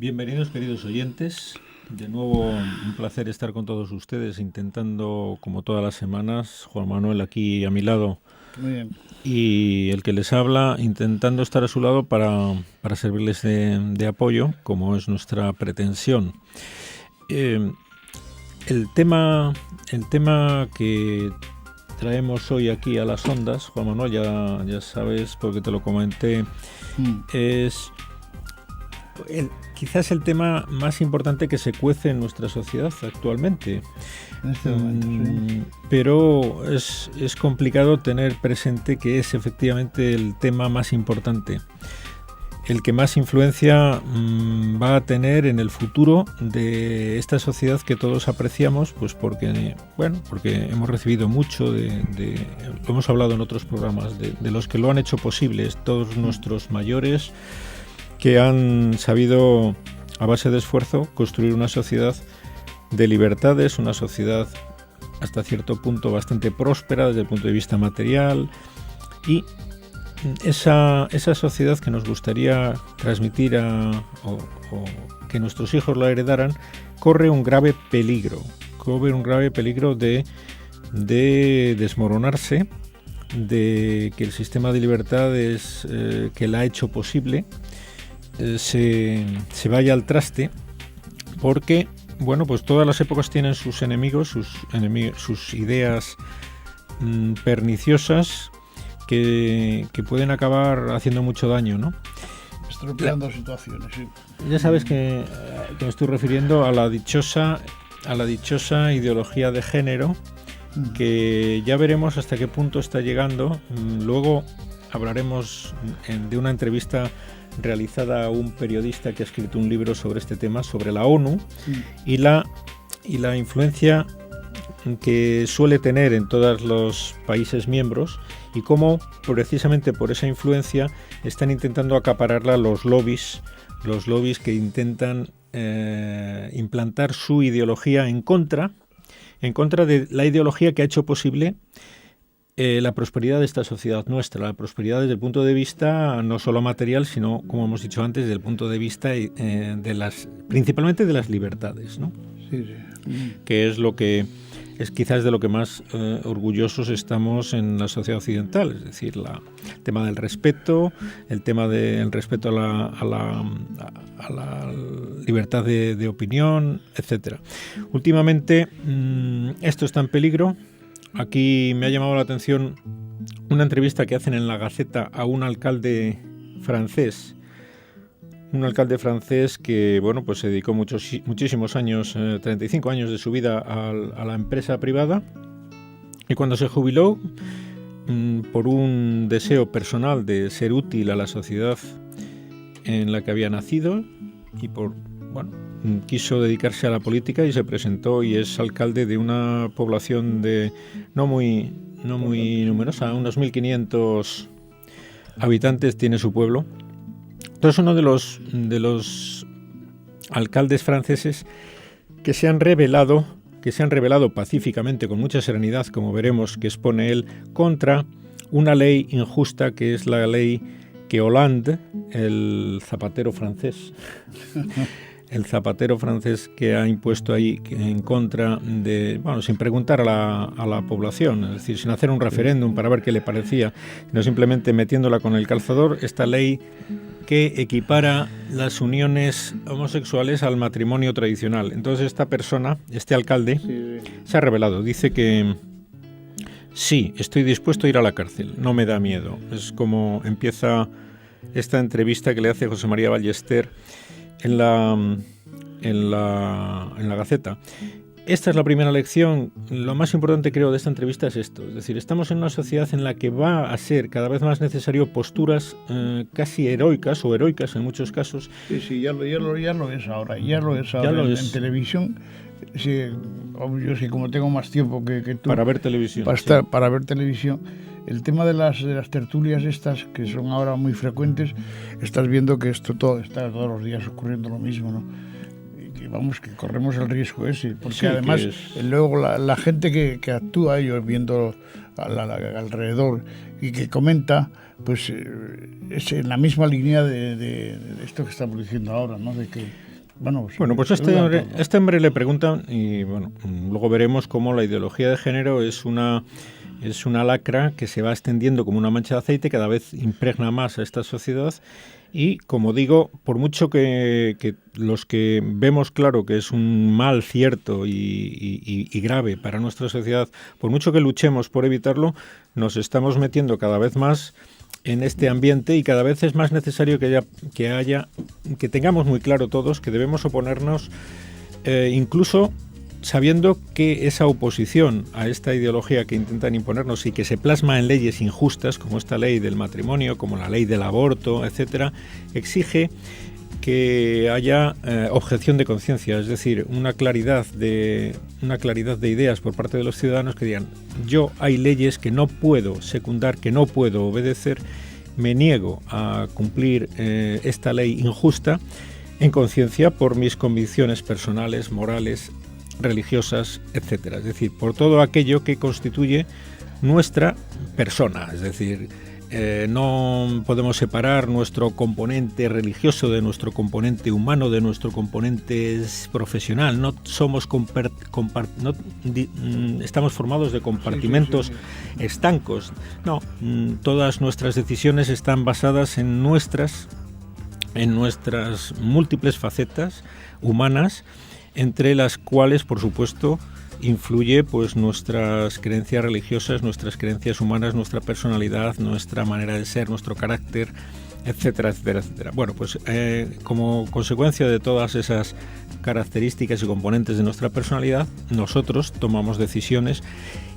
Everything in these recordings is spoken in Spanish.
Bienvenidos, queridos oyentes. De nuevo, un placer estar con todos ustedes, intentando, como todas las semanas, Juan Manuel aquí a mi lado Muy bien. y el que les habla, intentando estar a su lado para servirles de apoyo, como es nuestra pretensión. Eh, el tema que traemos hoy aquí a las ondas, Juan Manuel, ya sabes, porque te lo comenté, es quizás el tema más importante que se cuece en nuestra sociedad actualmente. En este momento, sí. Pero es complicado tener presente que es efectivamente el tema más importante, el que más influencia va a tener en el futuro de esta sociedad que todos apreciamos, pues porque hemos recibido mucho lo hemos hablado en otros programas, de los que lo han hecho posible, todos nuestros mayores, que han sabido, a base de esfuerzo, construir una sociedad de libertades, una sociedad hasta cierto punto bastante próspera desde el punto de vista material, y esa sociedad que nos gustaría transmitir o que nuestros hijos la heredaran, corre un grave peligro de desmoronarse, de que el sistema de libertades que la ha hecho posible se vaya al traste, porque pues todas las épocas tienen sus enemigos, sus ideas perniciosas que pueden acabar haciendo mucho daño, ¿no? Estropeando situaciones, sí. Ya sabes que me estoy refiriendo a la dichosa ideología de género, que ya veremos hasta qué punto está llegando. Luego hablaremos de una entrevista realizada a un periodista que ha escrito un libro sobre este tema, sobre la ONU, y la influencia que suele tener en todos los países miembros, y cómo precisamente por esa influencia están intentando acapararla los lobbies que intentan implantar su ideología en contra de la ideología que ha hecho posible la prosperidad de esta sociedad nuestra, la prosperidad desde el punto de vista no solo material, sino, como hemos dicho antes, desde el punto de vista principalmente de las libertades, ¿no? Sí. Que es lo que es quizás de lo que más orgullosos estamos en la sociedad occidental, es decir, el tema del respeto, el tema del respeto a la libertad de opinión, etcétera. Últimamente esto está en peligro. Aquí me ha llamado la atención una entrevista que hacen en la Gaceta a un alcalde francés que pues se dedicó muchísimos años, 35 años de su vida a la empresa privada, y cuando se jubiló, por un deseo personal de ser útil a la sociedad en la que había nacido, y quiso dedicarse a la política y se presentó, y es alcalde de una población no muy numerosa, unos 1.500 habitantes tiene su pueblo. Entonces, uno de los alcaldes franceses que se han revelado pacíficamente, con mucha serenidad, como veremos que expone él, contra una ley injusta, que es la ley que Hollande, el zapatero francés, que ha impuesto ahí en contra de, sin preguntar a la población, es decir, sin hacer un referéndum para ver qué le parecía, sino simplemente metiéndola con el calzador, esta ley que equipara las uniones homosexuales al matrimonio tradicional. Entonces este alcalde, se ha revelado, dice que sí, estoy dispuesto a ir a la cárcel, no me da miedo. Es como empieza esta entrevista que le hace José María Ballester en la Gaceta. Esta es la primera lección. Lo más importante, creo, de esta entrevista es esto. Es decir, estamos en una sociedad en la que va a ser cada vez más necesario posturas casi heroicas o heroicas en muchos casos. Sí, ya lo es ahora. En televisión. Sí, yo sí, como tengo más tiempo que tú. Para ver televisión. Para ver televisión. El tema de las tertulias estas, que son ahora muy frecuentes, estás viendo que está todos los días ocurriendo lo mismo, ¿no? Que corremos el riesgo ese, porque además luego la gente que actúa, yo viendo alrededor y que comenta, pues es en la misma línea de esto que estamos diciendo ahora, ¿no? De que Bueno, pues este hombre le preguntan, y bueno, luego veremos cómo la ideología de género es una lacra que se va extendiendo como una mancha de aceite, cada vez impregna más a esta sociedad. Y, como digo, por mucho que los que vemos claro que es un mal cierto y grave para nuestra sociedad, por mucho que luchemos por evitarlo, nos estamos metiendo cada vez más en este ambiente y cada vez es más necesario que tengamos muy claro todos que debemos oponernos, incluso sabiendo que esa oposición a esta ideología que intentan imponernos y que se plasma en leyes injustas, como esta ley del matrimonio, como la ley del aborto, etcétera, exige que haya objeción de conciencia, es decir, una claridad de ideas por parte de los ciudadanos que digan: hay leyes que no puedo secundar, que no puedo obedecer, me niego a cumplir esta ley injusta en conciencia por mis convicciones personales, morales, religiosas, etcétera. Es decir, por todo aquello que constituye nuestra persona. Es decir, no podemos separar nuestro componente religioso de nuestro componente humano, de nuestro componente profesional. No somos estamos formados de compartimentos estancos. No, todas nuestras decisiones están basadas en nuestras múltiples facetas humanas, entre las cuales, por supuesto, influye pues nuestras creencias religiosas, nuestras creencias humanas, nuestra personalidad, nuestra manera de ser, nuestro carácter, etcétera, etcétera, etcétera. Bueno, pues como consecuencia de todas esas características y componentes de nuestra personalidad, nosotros tomamos decisiones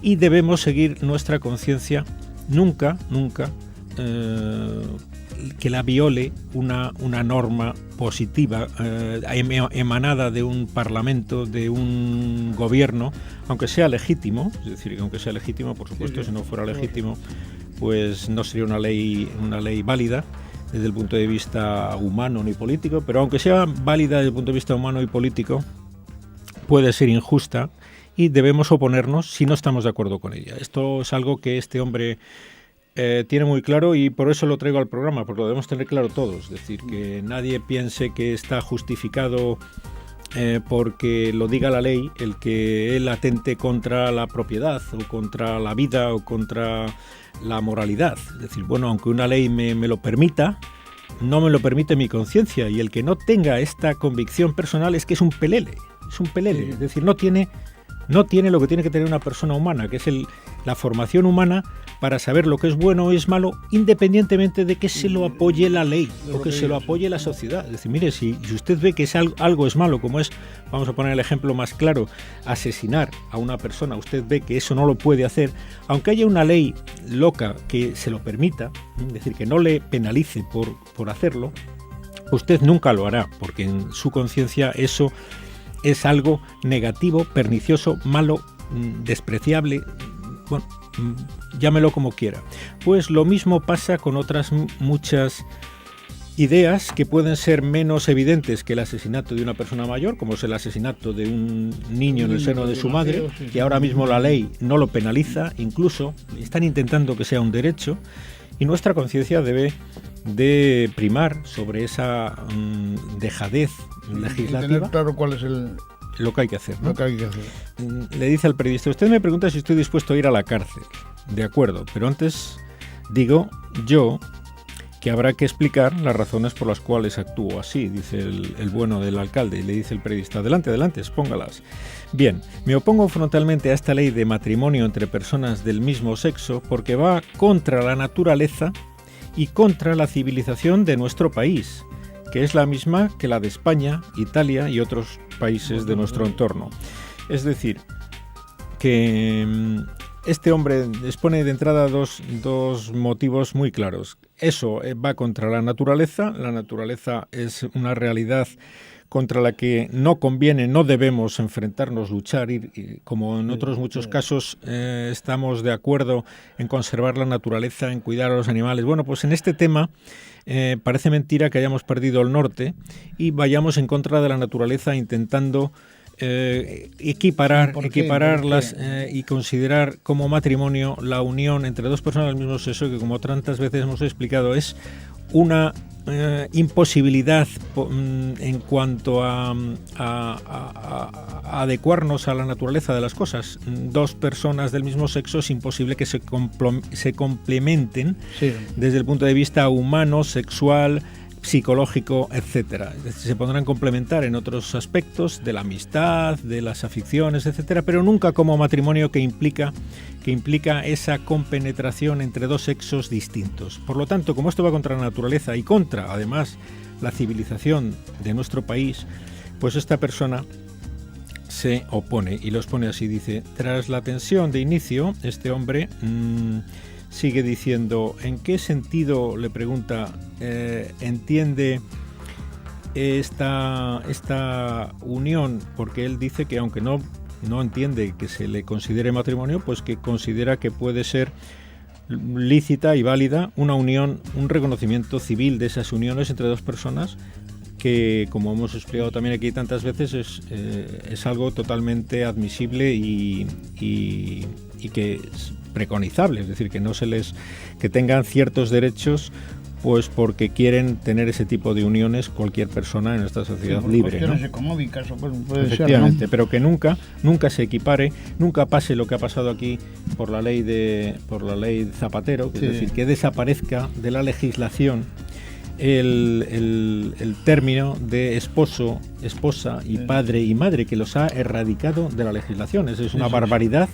y debemos seguir nuestra conciencia, nunca que la viole una norma positiva emanada de un parlamento, de un gobierno, aunque sea legítimo. Es decir, que aunque sea legítimo, por supuesto, si no fuera legítimo, pues no sería una ley válida desde el punto de vista humano ni político, pero aunque sea válida desde el punto de vista humano y político, puede ser injusta y debemos oponernos si no estamos de acuerdo con ella. Esto es algo que este hombre tiene muy claro y por eso lo traigo al programa, porque lo debemos tener claro todos. Es decir, que nadie piense que está justificado porque lo diga la ley el que él atente contra la propiedad o contra la vida o contra la moralidad. Es decir, bueno, aunque una ley me lo permita, no me lo permite mi conciencia, y el que no tenga esta convicción personal es que es un pelele. Es decir, no tiene lo que tiene que tener una persona humana, que es la formación humana para saber lo que es bueno o es malo, independientemente de que se lo apoye la ley o que se lo apoye la sociedad. Es decir, mire, si usted ve que algo es malo, como es, vamos a poner el ejemplo más claro, asesinar a una persona, usted ve que eso no lo puede hacer, aunque haya una ley loca que se lo permita, es decir, que no le penalice por hacerlo, usted nunca lo hará, porque en su conciencia eso es algo negativo, pernicioso, malo, despreciable, bueno, llámelo como quiera. Pues lo mismo pasa con otras muchas ideas que pueden ser menos evidentes que el asesinato de una persona mayor, como es el asesinato de un niño en el seno de su madre, que ahora mismo la ley no lo penaliza, incluso están intentando que sea un derecho, y nuestra conciencia debe de primar sobre esa dejadez legislativa. Y tener claro cuál es lo que hay que hacer, ¿no? Lo que hay que hacer. Le dice al periodista: usted me pregunta si estoy dispuesto a ir a la cárcel. De acuerdo, pero antes digo yo que habrá que explicar las razones por las cuales actúo así, dice el bueno del alcalde, y le dice el periodista: adelante, expóngalas. Bien, me opongo frontalmente a esta ley de matrimonio entre personas del mismo sexo porque va contra la naturaleza y contra la civilización de nuestro país, que es la misma que la de España, Italia y otros países de nuestro entorno. Es decir, que este hombre expone de entrada dos motivos muy claros. Eso va contra la naturaleza es una realidad contra la que no conviene, no debemos enfrentarnos, luchar, y como en otros muchos casos estamos de acuerdo en conservar la naturaleza, en cuidar a los animales. Bueno, pues en este tema parece mentira que hayamos perdido el norte y vayamos en contra de la naturaleza intentando equipararlas y considerar como matrimonio la unión entre dos personas del mismo sexo, que como tantas veces hemos explicado es una imposibilidad en cuanto a adecuarnos a la naturaleza de las cosas. Dos personas del mismo sexo es imposible que se complementen desde el punto de vista humano, sexual, psicológico, etcétera. Se podrán complementar en otros aspectos de la amistad, de las aficiones, etcétera, pero nunca como matrimonio que implica esa compenetración entre dos sexos distintos. Por lo tanto, como esto va contra la naturaleza y contra, además, la civilización de nuestro país, pues esta persona se opone y los pone así, dice: tras la tensión de inicio, este hombre sigue diciendo, ¿en qué sentido, le pregunta, entiende esta unión? Porque él dice que aunque no entiende que se le considere matrimonio, pues que considera que puede ser lícita y válida una unión, un reconocimiento civil de esas uniones entre dos personas, que, como hemos explicado también aquí tantas veces, es algo totalmente admisible y que es preconizable, es decir, que que tengan ciertos derechos, pues porque quieren tener ese tipo de uniones cualquier persona en esta sociedad libre, ¿no? Económicas, puede efectivamente, ser, ¿no? Pero que nunca se equipare, nunca pase lo que ha pasado aquí por la ley Zapatero, es decir, que desaparezca de la legislación el término de esposo, esposa y padre y madre, que los ha erradicado de la legislación. Eso es una barbaridad.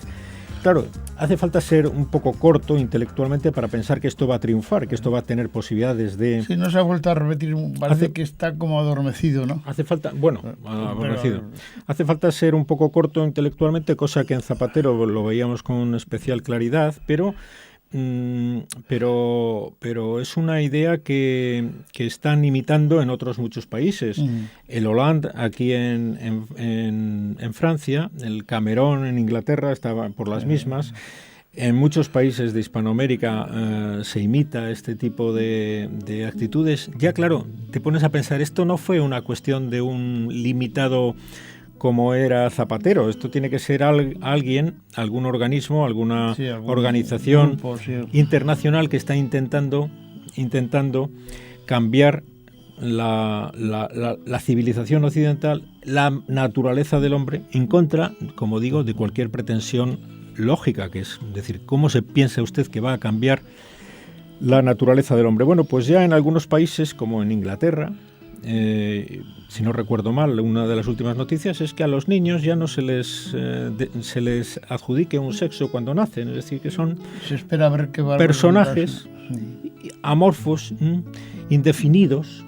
Claro, hace falta ser un poco corto intelectualmente para pensar que esto va a triunfar, que esto va a tener posibilidades de... Sí, no se ha vuelto a repetir, parece que está como adormecido, ¿no? Hace falta, adormecido. Hace falta ser un poco corto intelectualmente, cosa que en Zapatero lo veíamos con especial claridad, pero es una idea que están imitando en otros muchos países. El Hollande aquí en Francia, el Camerón en Inglaterra estaba por las mismas. En muchos países de Hispanoamérica se imita este tipo de actitudes. Ya claro, te pones a pensar, esto no fue una cuestión de un limitado como era Zapatero. Esto tiene que ser alguien, algún organismo, alguna organización grupo, internacional que está intentando cambiar la civilización occidental, la naturaleza del hombre, en contra, como digo, de cualquier pretensión lógica, que es decir, ¿cómo se piensa usted que va a cambiar la naturaleza del hombre? Bueno, pues ya en algunos países, como en Inglaterra, si no recuerdo mal, una de las últimas noticias es que a los niños ya no se les adjudique un sexo cuando nacen, es decir, que son personajes amorfos, indefinidos,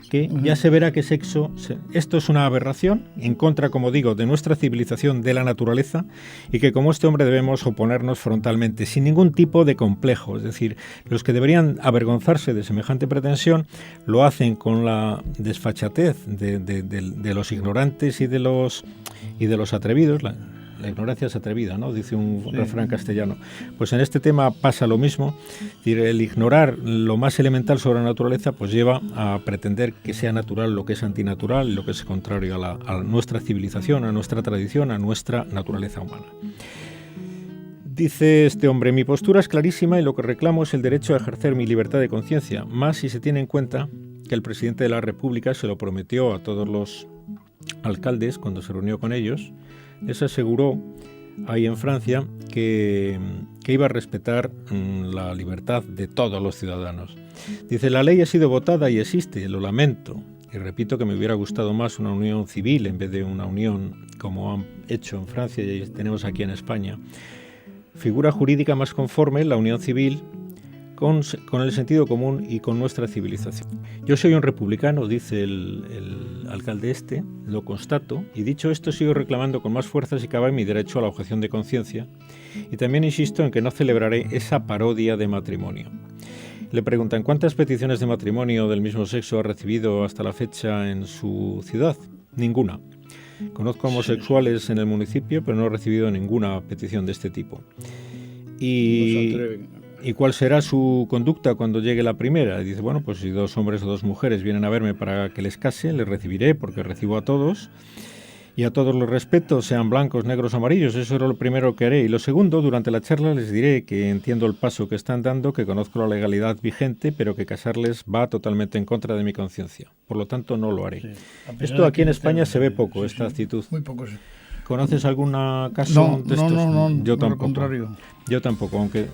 que ya se verá qué sexo... Esto es una aberración en contra, como digo, de nuestra civilización, de la naturaleza, y que como este hombre debemos oponernos frontalmente, sin ningún tipo de complejo. Es decir, los que deberían avergonzarse de semejante pretensión lo hacen con la desfachatez de los ignorantes y de los atrevidos. La ignorancia es atrevida, ¿no? Dice un refrán castellano. Pues en este tema pasa lo mismo. El ignorar lo más elemental sobre la naturaleza pues lleva a pretender que sea natural lo que es antinatural, lo que es contrario a nuestra civilización, a nuestra tradición, a nuestra naturaleza humana. Dice este hombre: mi postura es clarísima y lo que reclamo es el derecho a ejercer mi libertad de conciencia, más si se tiene en cuenta que el presidente de la República se lo prometió a todos los alcaldes cuando se reunió con ellos. Les aseguró ahí en Francia que iba a respetar la libertad de todos los ciudadanos. Dice: la ley ha sido votada y existe, lo lamento. Y repito que me hubiera gustado más una unión civil en vez de una unión como han hecho en Francia y tenemos aquí en España. Figura jurídica más conforme, la unión civil, con el sentido común y con nuestra civilización. Yo soy un republicano, dice el alcalde lo constato, y dicho esto sigo reclamando con más fuerza si cabe mi derecho a la objeción de conciencia, y también insisto en que no celebraré esa parodia de matrimonio. Le preguntan: ¿cuántas peticiones de matrimonio del mismo sexo ha recibido hasta la fecha en su ciudad? Ninguna. Conozco homosexuales en el municipio, pero no he recibido ninguna petición de este tipo. ¿Y cuál será su conducta cuando llegue la primera? Y dice: bueno, pues si 2 hombres o 2 mujeres vienen a verme para que les case, les recibiré porque recibo a todos. Y a todos los respeto, sean blancos, negros o amarillos, eso era lo primero que haré. Y lo segundo, durante la charla les diré que entiendo el paso que están dando, que conozco la legalidad vigente, pero que casarles va totalmente en contra de mi conciencia. Por lo tanto, no lo haré. Sí. Esto aquí en España se ve poco, esta actitud. Muy poco, sí. ¿Conoces algún caso de estos? No, yo tampoco. Contrario. Yo tampoco, aunque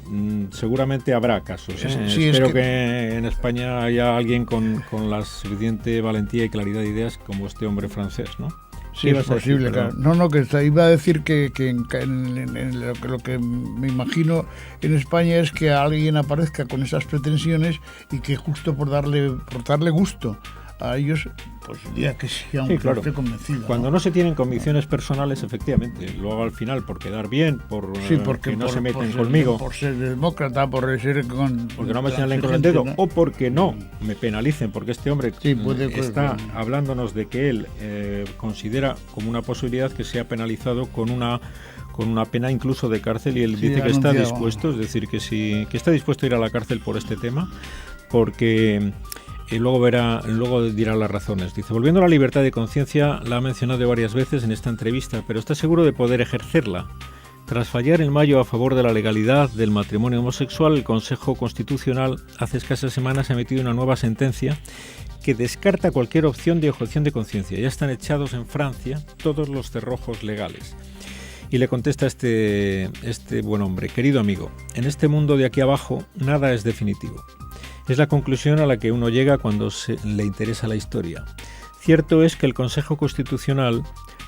seguramente habrá casos. Sí, espero que en España haya alguien con la suficiente valentía y claridad de ideas como este hombre francés, ¿no? Sí, es posible, claro. No, que iba a decir que lo que me imagino en España es que alguien aparezca con esas pretensiones y que justo por darle gusto a ellos, pues diría que sí, aunque claro. Esté convencido. Cuando no se tienen convicciones personales, efectivamente, lo hago al final por quedar bien, porque no se meten conmigo. Por ser demócrata, por ser porque no me señalen con el dedo, ¿no? O porque no me penalicen, porque este hombre está hablándonos de que él considera como una posibilidad que sea penalizado con una pena incluso de cárcel, y él dice que está dispuesto, es decir, que está dispuesto a ir a la cárcel por este tema, porque... Y luego dirá las razones. Dice, volviendo a la libertad de conciencia, la ha mencionado varias veces en esta entrevista, pero está seguro de poder ejercerla. Tras fallar en mayo a favor de la legalidad del matrimonio homosexual, el Consejo Constitucional hace escasas semanas ha emitido una nueva sentencia que descarta cualquier opción de objeción de conciencia. Ya están echados en Francia todos los cerrojos legales. Y le contesta este buen hombre, querido amigo, en este mundo de aquí abajo nada es definitivo. Es la conclusión a la que uno llega cuando le interesa la historia. Cierto es que el Consejo Constitucional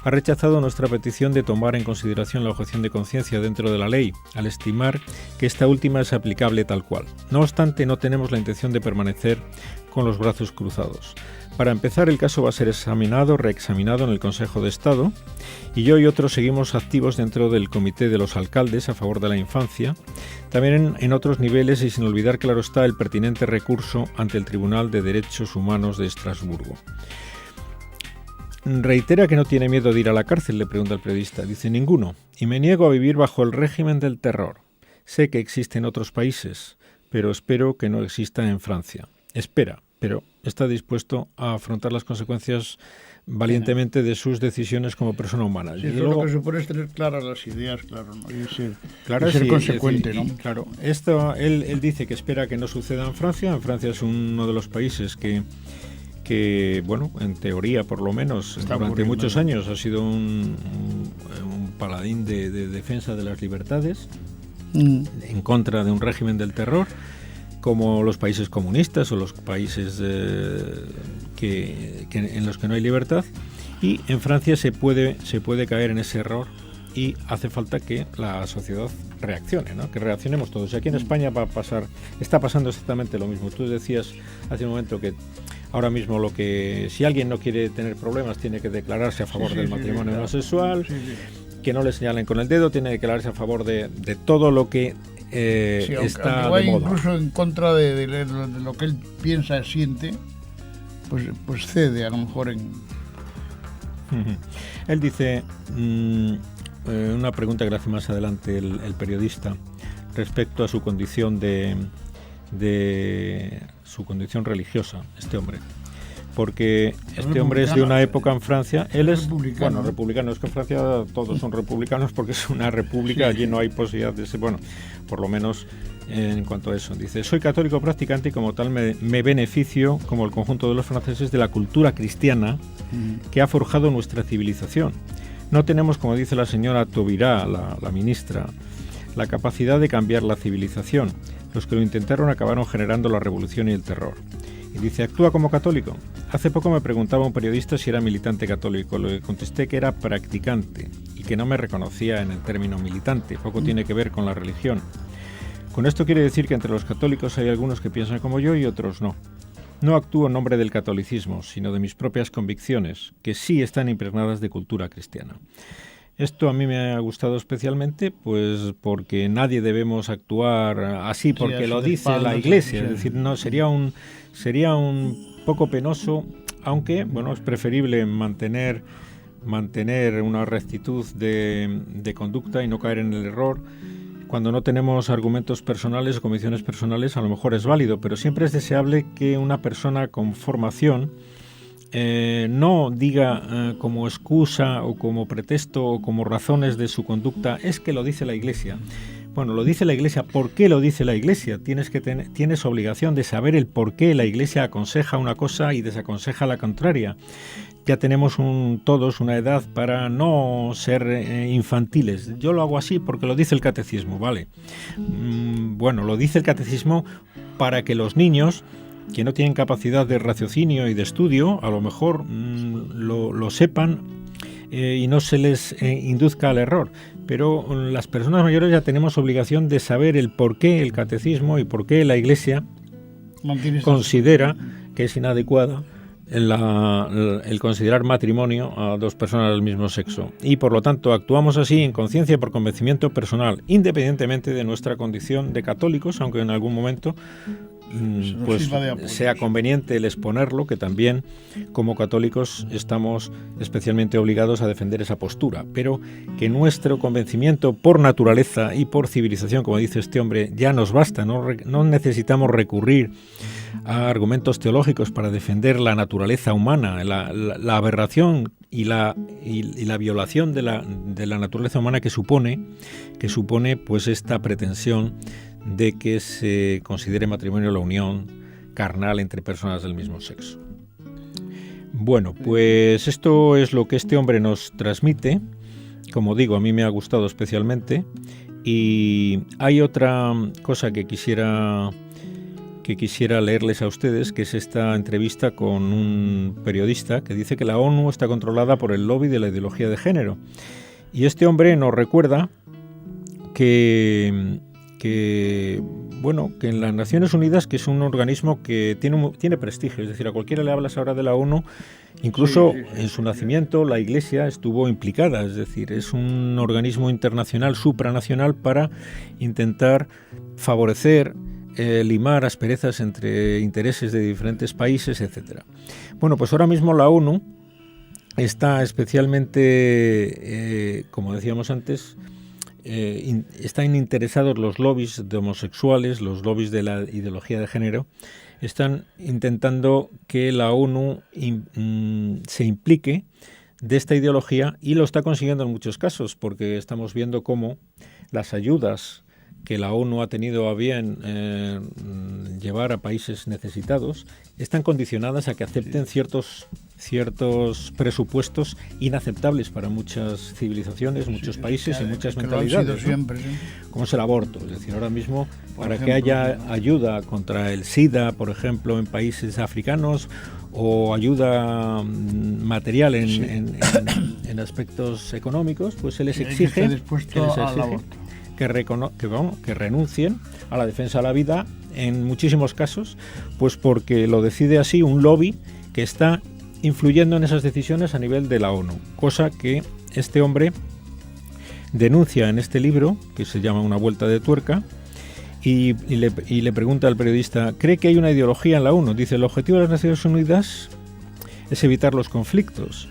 ha rechazado nuestra petición de tomar en consideración la objeción de conciencia dentro de la ley, al estimar que esta última es aplicable tal cual. No obstante, no tenemos la intención de permanecer con los brazos cruzados. Para empezar, el caso va a ser reexaminado en el Consejo de Estado, y yo y otros seguimos activos dentro del Comité de los Alcaldes a favor de la infancia, también en otros niveles, y sin olvidar, claro está, el pertinente recurso ante el Tribunal de Derechos Humanos de Estrasburgo. Reitera que no tiene miedo de ir a la cárcel, le pregunta el periodista. Dice, ninguno, y me niego a vivir bajo el régimen del terror. Sé que existe en otros países, pero espero que no exista en Francia. Espera, pero está dispuesto a afrontar las consecuencias valientemente de sus decisiones como persona humana. Sí, luego, lo que supone es tener claras las ideas, claro, ¿no? y ser consecuente, ¿no? Claro, esto él dice que espera que no suceda en Francia. En Francia es uno de los países que bueno, en teoría por lo menos, durante muchos años ha sido un paladín de defensa de las libertades, en contra de un régimen del terror, como los países comunistas o los países en los que no hay libertad. Y en Francia se puede caer en ese error, y hace falta que la sociedad reaccione, ¿no? Que reaccionemos todos. Y aquí en España está pasando exactamente lo mismo. Tú decías hace un momento que ahora mismo si alguien no quiere tener problemas, tiene que declararse a favor del matrimonio homosexual, que no le señalen con el dedo, tiene que declararse a favor de todo lo que está aunque de moda. Incluso en contra de lo que él piensa, siente, pues cede a lo mejor en... Él dice, una pregunta que le hace más adelante el periodista respecto a su condición de su condición religiosa, este hombre, porque este hombre es de una época en Francia, él es republicano, es que en Francia todos son republicanos porque es una república, allí no hay posibilidad de ser, por lo menos en cuanto a eso. Dice, soy católico practicante y como tal me beneficio, como el conjunto de los franceses, de la cultura cristiana que ha forjado nuestra civilización. No tenemos, como dice la señora Taubira, la ministra, la capacidad de cambiar la civilización. Los que lo intentaron acabaron generando la revolución y el terror. Y dice, ¿actúa como católico? Hace poco me preguntaba un periodista si era militante católico. Le contesté que era practicante y que no me reconocía en el término militante. Poco tiene que ver con la religión. Con esto quiere decir que entre los católicos hay algunos que piensan como yo y otros no. No actúo en nombre del catolicismo, sino de mis propias convicciones, que sí están impregnadas de cultura cristiana. Esto a mí me ha gustado especialmente, pues porque nadie debemos actuar así porque lo dice la Iglesia. Es decir, no sería un poco penoso, aunque bueno, es preferible mantener una rectitud de conducta y no caer en el error. Cuando no tenemos argumentos personales o convicciones personales, a lo mejor es válido, pero siempre es deseable que una persona con formación no diga como excusa o como pretexto o como razones de su conducta, es que lo dice la Iglesia. Bueno, lo dice la Iglesia. ¿Por qué lo dice la Iglesia? Tienes obligación de saber el por qué la Iglesia aconseja una cosa y desaconseja la contraria. Ya tenemos todos una edad para no ser infantiles. Yo lo hago así porque lo dice el catecismo, ¿vale? Bueno, lo dice el catecismo para que los niños que no tienen capacidad de raciocinio y de estudio, a lo mejor lo sepan y no se les induzca al error. Pero las personas mayores ya tenemos obligación de saber el por qué el catecismo y por qué la Iglesia considera que es inadecuada el considerar matrimonio a dos personas del mismo sexo. Y por lo tanto actuamos así en conciencia por convencimiento personal, independientemente de nuestra condición de católicos, aunque en algún momento pues sea conveniente el exponerlo, que también como católicos estamos especialmente obligados a defender esa postura, pero que nuestro convencimiento por naturaleza y por civilización, como dice este hombre, ya nos basta, no necesitamos recurrir a argumentos teológicos para defender la naturaleza humana, la aberración y la violación de la naturaleza humana que supone pues esta pretensión de que se considere matrimonio la unión carnal entre personas del mismo sexo. Bueno, pues esto es lo que este hombre nos transmite. Como digo, a mí me ha gustado especialmente. Y hay otra cosa que quisiera leerles a ustedes, que es esta entrevista con un periodista que dice que la ONU está controlada por el lobby de la ideología de género. Y este hombre nos recuerda que en las Naciones Unidas, que es un organismo que tiene prestigio, es decir, a cualquiera le hablas ahora de la ONU, incluso en su nacimiento la Iglesia estuvo implicada, es decir, es un organismo internacional, supranacional, para intentar favorecer, limar asperezas entre intereses de diferentes países, etcétera. Bueno, pues ahora mismo la ONU está especialmente, como decíamos antes, están interesados los lobbies de homosexuales, los lobbies de la ideología de género, están intentando que la ONU se implique de esta ideología, y lo está consiguiendo en muchos casos, porque estamos viendo cómo las ayudas que la ONU ha tenido a bien llevar a países necesitados están condicionadas a que acepten ciertos presupuestos inaceptables para muchas civilizaciones, muchos países y muchas mentalidades, ¿no? Siempre, ¿sí? Como es el aborto. Es decir, ahora mismo, que haya ayuda contra el SIDA, por ejemplo, en países africanos, o ayuda material en aspectos económicos, pues se les exige que renuncien a la defensa de la vida en muchísimos casos, pues porque lo decide así un lobby que está influyendo en esas decisiones a nivel de la ONU, cosa que este hombre denuncia en este libro, que se llama Una vuelta de tuerca, y le pregunta al periodista: ¿cree que hay una ideología en la ONU? Dice: el objetivo de las Naciones Unidas es evitar los conflictos,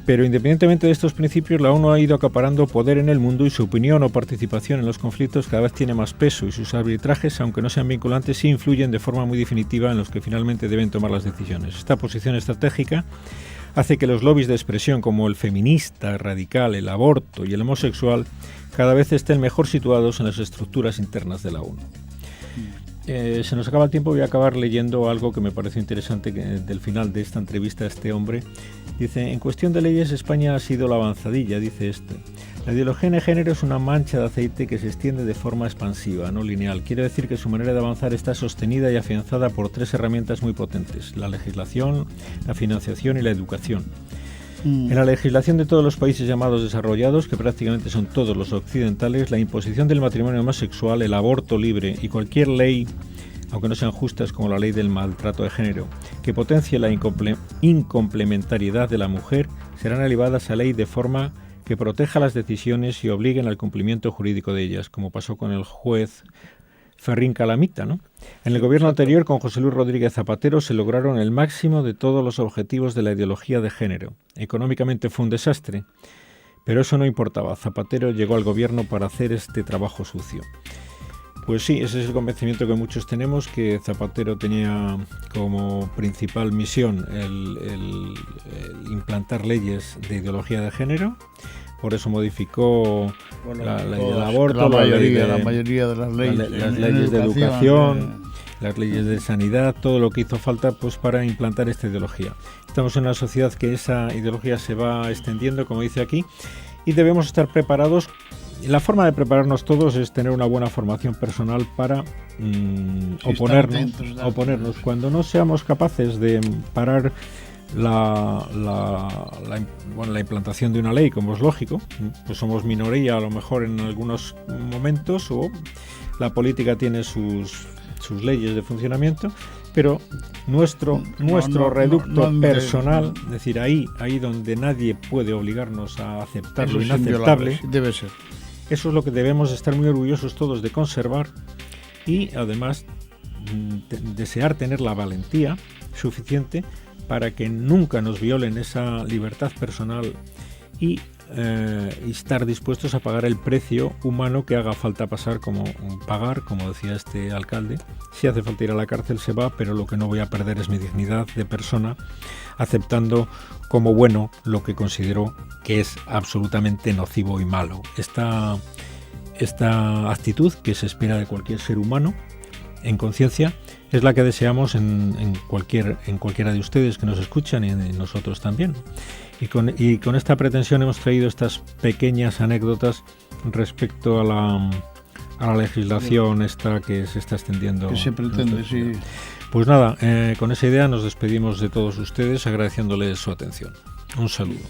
pero independientemente de estos principios, la ONU ha ido acaparando poder en el mundo y su opinión o participación en los conflictos cada vez tiene más peso, y sus arbitrajes, aunque no sean vinculantes, sí influyen de forma muy definitiva en los que finalmente deben tomar las decisiones. Esta posición estratégica hace que los lobbies de expresión como el feminista, radical, el aborto y el homosexual cada vez estén mejor situados en las estructuras internas de la ONU. Se nos acaba el tiempo, voy a acabar leyendo algo que me pareció interesante del final de esta entrevista a este hombre. Dice: en cuestión de leyes, España ha sido la avanzadilla, dice este. La ideología de género es una mancha de aceite que se extiende de forma expansiva, no lineal. Quiere decir que su manera de avanzar está sostenida y afianzada por tres herramientas muy potentes: la legislación, la financiación y la educación. En la legislación de todos los países llamados desarrollados, que prácticamente son todos los occidentales, la imposición del matrimonio homosexual, el aborto libre y cualquier ley, aunque no sean justas, como la ley del maltrato de género, que potencie la incomplementariedad de la mujer, serán elevadas a ley de forma que proteja las decisiones y obliguen al cumplimiento jurídico de ellas, como pasó con el juez Ferrín Calamita, ¿no? En el gobierno anterior, con José Luis Rodríguez Zapatero, se lograron el máximo de todos los objetivos de la ideología de género. Económicamente fue un desastre, pero eso no importaba. Zapatero llegó al gobierno para hacer este trabajo sucio. Pues sí, ese es el convencimiento que muchos tenemos, que Zapatero tenía como principal misión el implantar leyes de ideología de género. Por eso modificó la ley del aborto, la mayoría de las leyes, las leyes de educación, las leyes de sanidad, todo lo que hizo falta pues para implantar esta ideología. Estamos en una sociedad que esa ideología se va extendiendo, como dice aquí, y debemos estar preparados. La forma de prepararnos todos es tener una buena formación personal para oponernos. Cuando no seamos capaces de parar la implantación de una ley, como es lógico, pues somos minoría a lo mejor en algunos momentos, o la política tiene sus leyes de funcionamiento, pero nuestro reducto personal, es decir, ahí donde nadie puede obligarnos a aceptar lo inaceptable, debe ser. Eso es lo que debemos estar muy orgullosos todos de conservar, y además desear tener la valentía suficiente para que nunca nos violen esa libertad personal y estar dispuestos a pagar el precio humano que haga falta como decía este alcalde. Si hace falta ir a la cárcel se va, pero lo que no voy a perder es mi dignidad de persona, aceptando como bueno lo que considero que es absolutamente nocivo y malo. Esta actitud que se espera de cualquier ser humano en conciencia es la que deseamos en cualquiera de ustedes que nos escuchan, y en nosotros también. Y con esta pretensión hemos traído estas pequeñas anécdotas respecto a la legislación esta que se está extendiendo. Que se pretende, sí. Pues nada, con esa idea nos despedimos de todos ustedes, agradeciéndoles su atención. Un saludo.